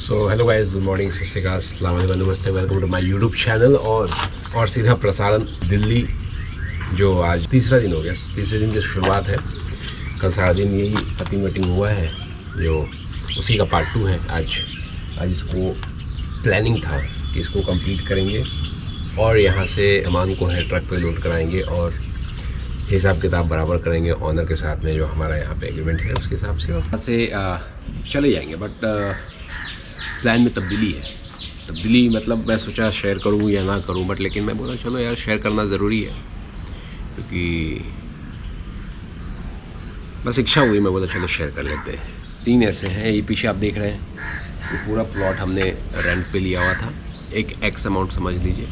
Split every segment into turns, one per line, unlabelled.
सो hello guys, good morning, सत श्री अकाल, अस्सलाम वालेकुम, नमस्ते, welcome to my YouTube channel. और सीधा प्रसारण दिल्ली, जो आज तीसरा दिन हो गया। तीसरे दिन की शुरुआत है। कल सारा दिन यही कटिंग वटिंग हुआ है, जो उसी का पार्ट 2 है। आज इसको प्लानिंग था कि इसको कंप्लीट करेंगे और यहाँ से सामान को है ट्रक पे लोड कराएंगे और हिसाब किताब बराबर करेंगे ऑनर के साथ में, जो हमारा यहाँ पे एग्रीमेंट है उसके हिसाब से, और यहाँ से चले जाएंगे। बट प्लान में तब्दीली मतलब मैं सोचा शेयर करूँ या ना करूँ, बट लेकिन मैं बोला चलो यार शेयर करना ज़रूरी है, क्योंकि बस इच्छा हुई, मैं बोला चलो शेयर कर लेते हैं। तीन ऐसे हैं, ये पीछे आप देख रहे हैं, ये पूरा प्लॉट हमने रेंट पे लिया हुआ था। एक एक्स अमाउंट समझ लीजिए,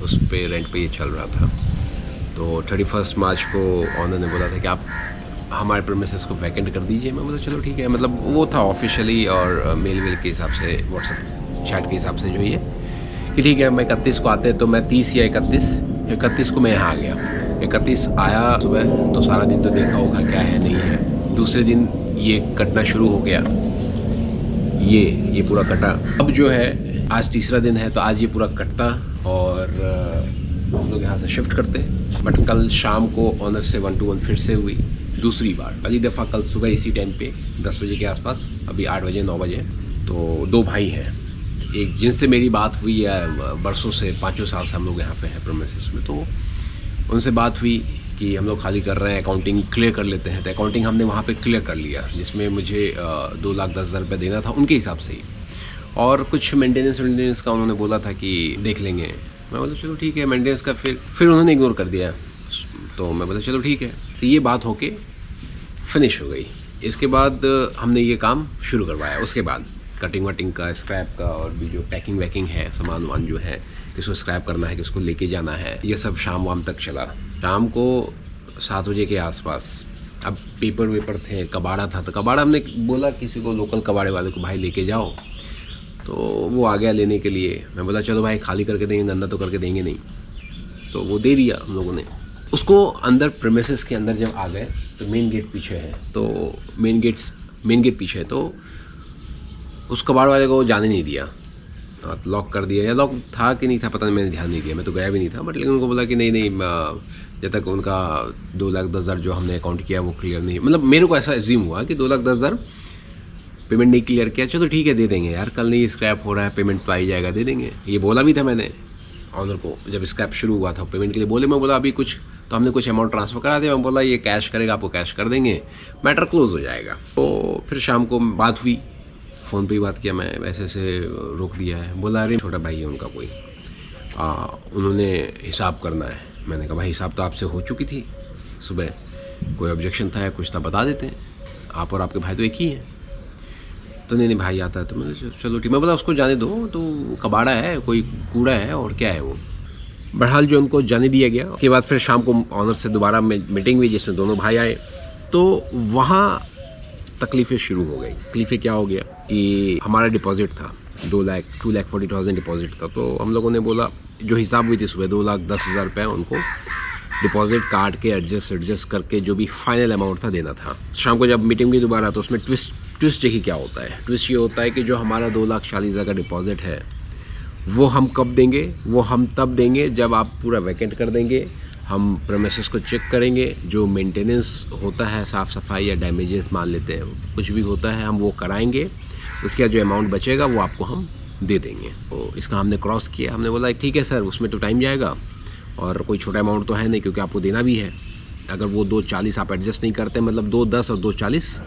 उस पे रेंट पे ये चल रहा था। तो 31 मार्च को ऑनर ने बोला था कि आप हमारे प्रीमिसेस को वैकेंट कर दीजिए। मैं बोला चलो ठीक है, मतलब वो था ऑफिशियली और मेल के हिसाब से, व्हाट्सएप चैट के हिसाब से जो ये कि ठीक है, मैं 31 को आते तो मैं 30 या 31 को मैं यहाँ आ गया। 31 आया सुबह, तो सारा दिन तो देखा होगा क्या है नहीं है। दूसरे दिन ये कटना शुरू हो गया, ये पूरा कटा। अब जो है आज तीसरा दिन है, तो आज ये पूरा कटता और हम लोग यहाँ से शिफ्ट करते। बट कल शाम को ऑनर से 1 to 1 फिर से हुई दूसरी बार। पहली दफ़ा कल सुबह इसी टाइम पे 10 बजे के आसपास, अभी 8 बजे 9 बजे। तो दो भाई हैं, एक जिनसे मेरी बात हुई है बरसों से, 5 साल से हम लोग यहाँ पे हैं प्रीमिसेस में। तो उनसे बात हुई कि हम लोग खाली कर रहे हैं, अकाउंटिंग क्लियर कर लेते हैं। तो अकाउंटिंग हमने वहाँ पे क्लियर कर लिया, जिसमें मुझे 2,10,000 रुपये देना था उनके हिसाब से ही, और कुछ मेंटेनेंस का उन्होंने बोला था कि देख लेंगे। मैं बोला चलो ठीक है, मेंटेनेंस का फिर उन्होंने इग्नोर कर दिया। तो मैं बोला चलो ठीक है। तो ये बात होके फिनिश हो गई। इसके बाद हमने ये काम शुरू करवाया। उसके बाद कटिंग वटिंग का, स्क्रैप का, और भी जो पैकिंग वैकिंग है, सामान वान जो है, किसको स्क्रैप करना है, किसको लेके जाना है, ये सब शाम वाम तक चला। शाम को 7 बजे के आसपास अब पेपर वेपर थे, कबाड़ा था, तो कबाड़ा हमने बोला किसी को, लोकल कबाड़े वाले को, भाई लेके जाओ। तो वो आ गया लेने के लिए। मैं बोला चलो भाई खाली करके देंगे, गंदा तो करके देंगे नहीं। तो वो दे दिया हम लोगों ने उसको। अंदर प्रीमिसेस के अंदर जब आ गए तो मेन गेट पीछे है, तो मेन गेट पीछे है, तो उस कबाड़ वाले को जाने नहीं दिया, लॉक कर दिया। या लॉक था कि नहीं था पता नहीं, मैंने ध्यान नहीं दिया, मैं तो गया भी नहीं था। बट लेकिन उनको बोला कि नहीं जब तक उनका 2,10,000 जो हमने अकाउंट किया वो क्लियर नहीं, मतलब मेरे को ऐसा एज्यूम हुआ कि 2,10,000 पेमेंट नहीं क्लियर किया। चलो ठीक है, दे देंगे यार, कल नहीं स्क्रैप हो रहा है, पेमेंट तो आ ही जाएगा, दे देंगे। ये बोला भी था मैंने ऑनर को, जब स्क्रैप शुरू हुआ था पेमेंट के लिए बोले। मैं बोला अभी कुछ तो हमने कुछ अमाउंट ट्रांसफ़र करा दिया। मैं बोला ये कैश करेगा, आपको कैश कर देंगे, मैटर क्लोज हो जाएगा। तो फिर शाम को बात हुई, फ़ोन पे ही बात किया, मैं ऐसे से रोक दिया है। बोला अरे छोटा भाई है उनका कोई, उन्होंने हिसाब करना है। मैंने कहा भाई हिसाब तो आपसे हो चुकी थी सुबह, कोई ऑब्जेक्शन था या कुछ था बता देते हैं, आप और आपके भाई तो एक ही हैं। तो नहीं भाई आता है। तो मैंने चलो ठीक, मैं बोला उसको जाने दो, तो कबाड़ा है, कोई कूड़ा है और क्या है वो। बहरहाल जो उनको जाने दिया गया। उसके बाद फिर शाम को ऑनर से दोबारा मीटिंग हुई, जिसमें दोनों भाई आए। तो वहाँ तकलीफ़ें शुरू हो गई। तकलीफ़ें क्या हो गया कि हमारा डिपॉजिट था 2,40,000 डिपॉजिट था। तो हम लोगों ने बोला, जो हिसाब हुई थी सुबह 2,10,000 रुपये उनको डिपॉजिट काट के एडजस्ट करके जो भी फाइनल अमाउंट था देना था। शाम को जब मीटिंग हुई दोबारा, तो उसमें ट्विस्ट देखिए क्या होता है। ट्विस्ट ये होता है कि जो हमारा 2,40,000 का डिपॉजिट है वो हम कब देंगे, वो हम तब देंगे जब आप पूरा वैकेंट कर देंगे। हम प्रीमिसेस को चेक करेंगे, जो मेंटेनेंस होता है, साफ़ सफाई या डैमेजेस मान लेते हैं, कुछ भी होता है, हम वो कराएंगे। उसके बाद जो अमाउंट बचेगा वो आपको हम दे देंगे। तो इसका हमने क्रॉस किया। हमने बोला ठीक है सर, उसमें तो टाइम जाएगा और कोई छोटा अमाउंट तो है नहीं, क्योंकि आपको देना भी है। अगर वो 2,40 आप एडजस्ट नहीं करते, मतलब 2,10 और 2,40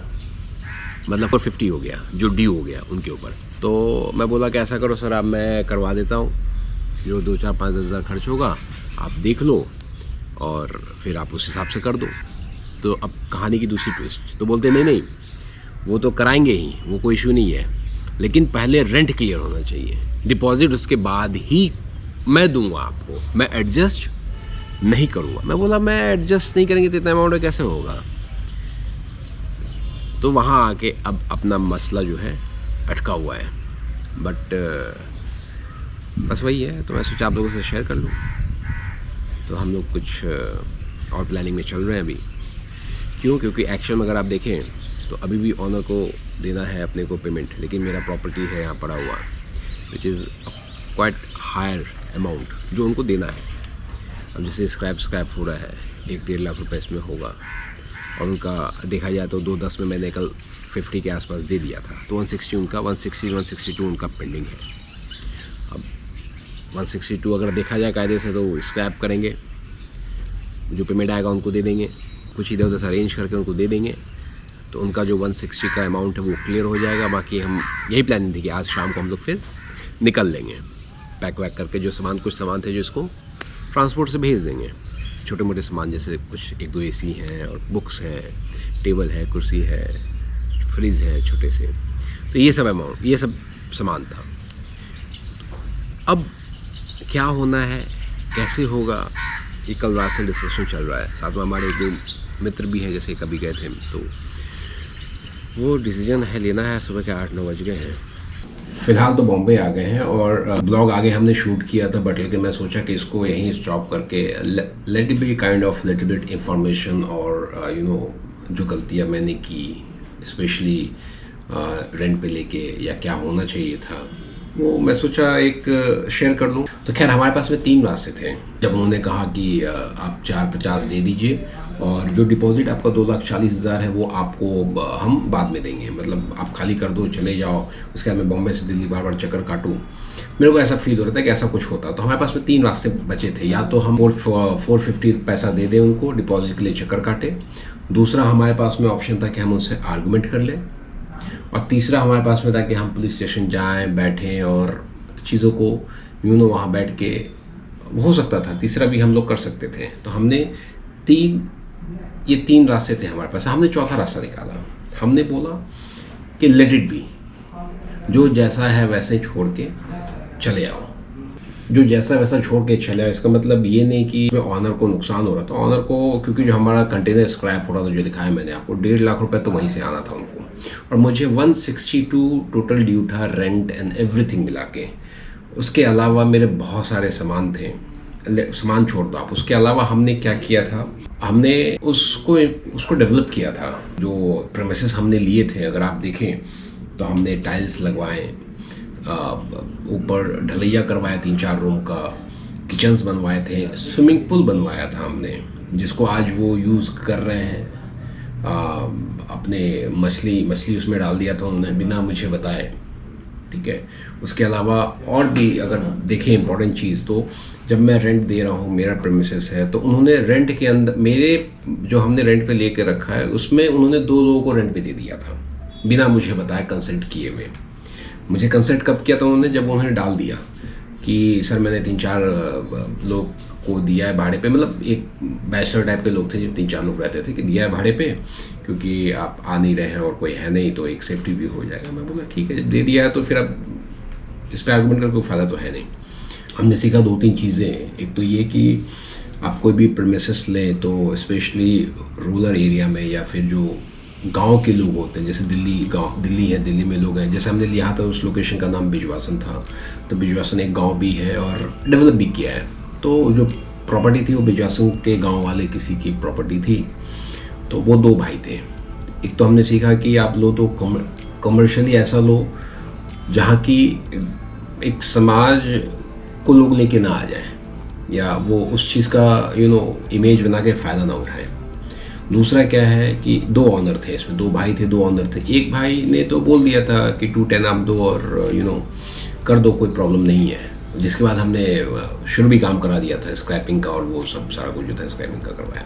मतलब 450 हो गया, जो ड्यू हो गया उनके ऊपर। तो मैं बोला कि ऐसा करो सर, अब मैं करवा देता हूँ, जो 2-4-5 हज़ार खर्च होगा आप देख लो और फिर आप उस हिसाब से कर दो। तो अब कहानी की दूसरी ट्विस्ट, तो बोलते नहीं वो तो कराएंगे ही, वो कोई इशू नहीं है, लेकिन पहले रेंट क्लियर होना चाहिए, डिपॉजिट उसके बाद ही मैं दूंगा आपको, मैं एडजस्ट नहीं करूँगा। मैं बोला मैं एडजस्ट नहीं करेंगे तो इतना अमाउंट कैसे होगा। तो वहाँ आके अब अपना मसला जो है अटका हुआ है। बट बस वही है, तो मैं सोचा आप लोगों से शेयर कर लूँ। तो हम लोग कुछ और प्लानिंग में चल रहे हैं अभी। क्यों? क्योंकि एक्शन में अगर आप देखें तो अभी भी ऑनर को देना है अपने को पेमेंट, लेकिन मेरा प्रॉपर्टी है यहाँ पड़ा हुआ which is quite higher amount जो उनको देना है। अब जैसे स्क्रैप हो रहा है, 1-1.5 लाख रुपए इसमें होगा, और उनका देखा जाए तो 2-10 में मैंने कल 50 के आसपास दे दिया था, तो 160 उनका, 162 उनका पेंडिंग है। अब 162 अगर देखा जाए कायदे से तो स्क्रैप करेंगे, जो पेमेंट आएगा उनको दे देंगे, कुछ इधर उधर से अरेंज करके उनको दे देंगे, तो उनका जो 160 का अमाउंट है वो क्लियर हो जाएगा। बाकी हम यही प्लानिंग थी कि आज शाम को हम लोग फिर निकल लेंगे, पैक वैक करके जो सामान, कुछ सामान थे जो इसको ट्रांसपोर्ट से भेज देंगे, छोटे मोटे सामान जैसे कुछ 1-2 AC हैं और बुक्स हैं, टेबल है, कुर्सी है, फ्रिज है छोटे से, तो ये सब अमाउंट, ये सब सामान था। अब क्या होना है, कैसे होगा, ये कल रात से डिस्कशन चल रहा है। साथ में हमारे 1-2 मित्र भी हैं, जैसे कभी गए थे, तो वो डिसीजन है लेना है। सुबह के 8-9 बज गए हैं। फ़िलहाल तो बॉम्बे आ गए हैं और ब्लॉग आगे हमने शूट किया था, बट लेकिन मैं सोचा कि इसको यहीं स्टॉप करके let it be kind of little bit information और जो गलतियां मैंने की, स्पेशली रेंट पे लेके, या क्या होना चाहिए था, वो मैं सोचा एक शेयर कर लूँ। तो खैर हमारे पास में 3 रास्ते थे। जब उन्होंने कहा कि आप 450 दे दीजिए और जो डिपॉजिट आपका 2,40,000 है वो आपको हम बाद में देंगे, मतलब आप खाली कर दो, चले जाओ, उसके बाद मैं बॉम्बे से दिल्ली बार बार चक्कर काटूँ। मेरे को ऐसा फील हो रहा था कि ऐसा कुछ होता। तो हमारे पास में 3 रास्ते बचे थे। या तो हम 450 पैसा दे दें उनको डिपॉजिट के लिए, चक्कर काटे। दूसरा हमारे पास में ऑप्शन था कि हम उनसे आर्गूमेंट कर लें, और तीसरा हमारे पास में था कि हम पुलिस स्टेशन जाएं, बैठें और चीज़ों को वहाँ बैठ के, हो सकता था तीसरा भी हम लोग कर सकते थे। तो हमने ये 3 रास्ते थे हमारे पास। हमने चौथा रास्ता निकाला। हमने बोला कि लेट इट बी, जो जैसा है वैसे ही छोड़ के चले आओ, जो जैसा वैसा छोड़ के चले आओ। इसका मतलब ये नहीं कि ऑनर को नुकसान हो रहा था। ऑनर को, क्योंकि जो हमारा कंटेनर स्क्रैप हो रहा था, जो दिखाया मैंने आपको, 1.5 लाख रुपए तो वहीं से आना था उनको, और मुझे 162 टोटल ड्यू था, रेंट एंड एवरीथिंग मिला के। उसके अलावा मेरे बहुत सारे सामान थे, सामान छोड़ दो आप। उसके अलावा हमने क्या किया था, हमने उसको डेवलप किया था। जो प्रेमिसेस हमने लिए थे, अगर आप देखें तो हमने टाइल्स लगवाए, ऊपर ढलैया करवाया 3-4 रूम का, किचन्स बनवाए थे, स्विमिंग पूल बनवाया था हमने, जिसको आज वो यूज़ कर रहे हैं। अपने मछली उसमें डाल दिया था उन्होंने बिना मुझे बताए, ठीक है। उसके अलावा और भी अगर देखें इंपॉर्टेंट चीज़, तो जब मैं रेंट दे रहा हूँ, मेरा प्रेमिसेस है, तो उन्होंने रेंट के अंदर, मेरे जो हमने रेंट पे लेके रखा है उसमें उन्होंने 2 लोगों को रेंट पे दे दिया था बिना मुझे बताए, कंसल्ट किए हुए। मुझे कंसल्ट कब किया था उन्होंने, जब उन्होंने डाल दिया कि सर मैंने 3-4 लोग को दिया है भाड़े पे, मतलब एक बैचलर टाइप के लोग थे जो 3-4 लोग रहते थे, कि दिया है भाड़े पे क्योंकि आप आ नहीं रहे हैं और कोई है नहीं, तो एक सेफ्टी भी हो जाएगा। मैं बोला ठीक है, जब दे दिया है तो फिर अब इस पर आर्गूमेंट करके कोई फ़ायदा तो है नहीं। हमने सीखा 2-3 चीज़ें। एक तो ये कि आप कोई भी प्रेमिसेस लें तो स्पेशली रूरल एरिया में, या फिर जो गांव के लोग होते हैं, जैसे दिल्ली है, दिल्ली में लोग हैं, जैसे हमने लिया था उस लोकेशन का नाम बिजवासन था। तो बिजवासन एक गांव भी है और डेवलप भी किया है। तो जो प्रॉपर्टी थी वो बिजवासन के गांव वाले किसी की प्रॉपर्टी थी। तो वो 2 भाई थे। एक तो हमने सीखा कि आप लो तो कमर्शियली ऐसा लो जहाँ की एक समाज को लोग लेके ना आ जाए, या वो उस चीज़ का इमेज बना के फ़ायदा ना उठाएं। दूसरा क्या है कि 2 ऑनर थे इसमें, 2 भाई थे, 2 ऑनर थे। एक भाई ने तो बोल दिया था कि 210 आप दो और कर दो, कोई प्रॉब्लम नहीं है। जिसके बाद हमने शुरू भी काम करा दिया था स्क्रैपिंग का, और वो सब सारा कुछ जो था स्क्रैपिंग का करवाया।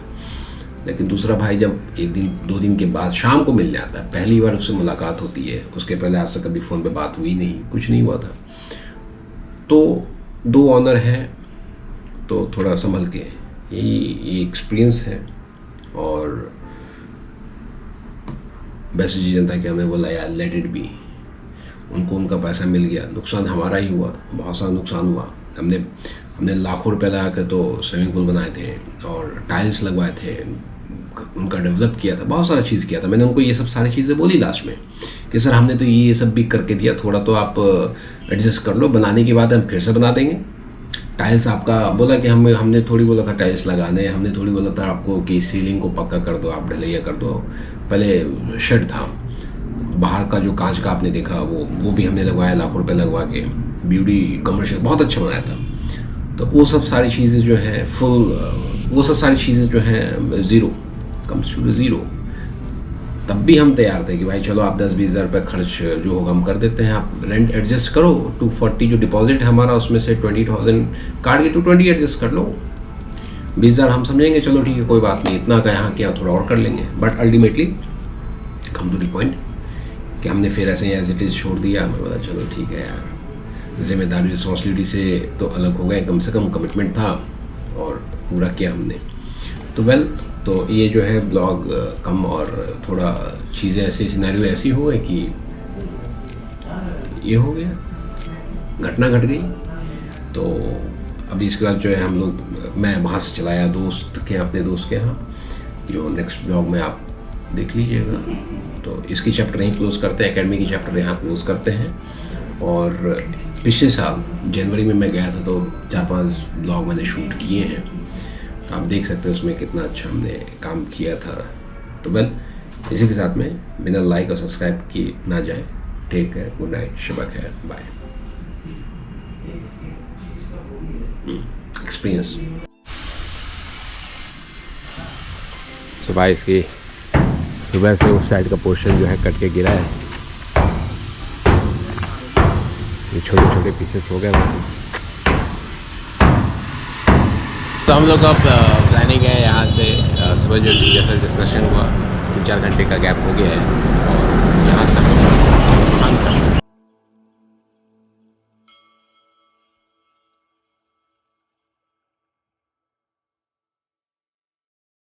लेकिन दूसरा भाई जब 1-2 दिन के बाद शाम को मिलने आता है, पहली बार उससे मुलाकात होती है, उसके पहले आज तक कभी फ़ोन पे बात हुई नहीं, कुछ नहीं हुआ था। तो 2 ऑनर हैं, तो थोड़ा संभल के, यही एक्सपीरियंस है। और बेस्ट डिसीजन था कि हमने बोला यार लेट इट बी। उनको उनका पैसा मिल गया, नुकसान हमारा ही हुआ, बहुत सारा नुकसान हुआ। हमने लाखों रुपए लगा कर तो स्विमिंग पूल बनाए थे और टाइल्स लगवाए थे, उनका डेवलप किया था, बहुत सारा चीज़ किया था। मैंने उनको ये सब सारी चीज़ें बोली लास्ट में कि सर हमने तो ये सब भी करके दिया, थोड़ा तो आप एडजस्ट कर लो, बनाने की बात हम फिर से बना देंगे, टाइल्स आपका बोला कि हमने थोड़ी बोला था टाइल्स लगाने, हमने थोड़ी बोला था आपको कि सीलिंग को पक्का कर दो, आप ढलैया कर दो। पहले शेड था, बाहर का जो कांच का आपने देखा वो भी हमने लगवाया, लाखों रुपए लगवा के, ब्यूटी कमर्शियल बहुत अच्छा बनाया था। तो वो सब सारी चीज़ें जो है वो सब सारी चीज़ें जो हैं ज़ीरो, कम्स टू ज़ीरो। तब भी हम तैयार थे कि भाई चलो आप 10-20 हज़ार रुपये खर्च जो होगा हम कर देते हैं, आप रेंट एडजस्ट करो। 240 जो डिपॉजिट है हमारा, उसमें से 20,000 काट के 220 एडजस्ट कर लो। 20,000 हम समझेंगे, चलो ठीक है कोई बात नहीं, इतना का यहाँ क्या थोड़ा और कर लेंगे। But ultimately come to the point कि हमने फिर ऐसे ही एज इट इज़ छोड़ दिया। हमें बोला चलो ठीक है यार, जिम्मेदारी रिस्पॉन्सिबिलिटी से तो अलग हो गए, कम से कम कमिटमेंट था और पूरा किया हमने। तो तो ये जो है ब्लॉग कम और थोड़ा चीज़ें ऐसी, सिनेरियो ऐसी हो गई कि ये हो गया, घटना घट गई। तो अभी इसके बाद जो है हम लोग, मैं वहाँ से चलाया अपने दोस्त के यहाँ, जो नेक्स्ट ब्लॉग में आप देख लीजिएगा। तो इसकी चैप्टर यहीं क्लोज़ करते हैं, एकेडमी की चैप्टर यहाँ क्लोज़ करते हैं। और पिछले साल जनवरी में मैं गया था, तो 4-5 ब्लॉग मैंने शूट किए हैं, तो आप देख सकते हो उसमें कितना अच्छा हमने काम किया था। तो इसी के साथ में बिना लाइक और सब्सक्राइब की ना जाए। Take care, good night, Shaba खैर, बाय। एक्सपीरियंस सुबह इसकी सुबह से उस साइड का पोर्शन जो है कट के गिरा है, ये छोटे छोटे पीसेस हो गए। तो हम लोग का प्लानिंग है यहाँ से सुबह जो जैसा डिस्कशन हुआ 3-4 घंटे का गैप हो गया है, और यहाँ से हम लोग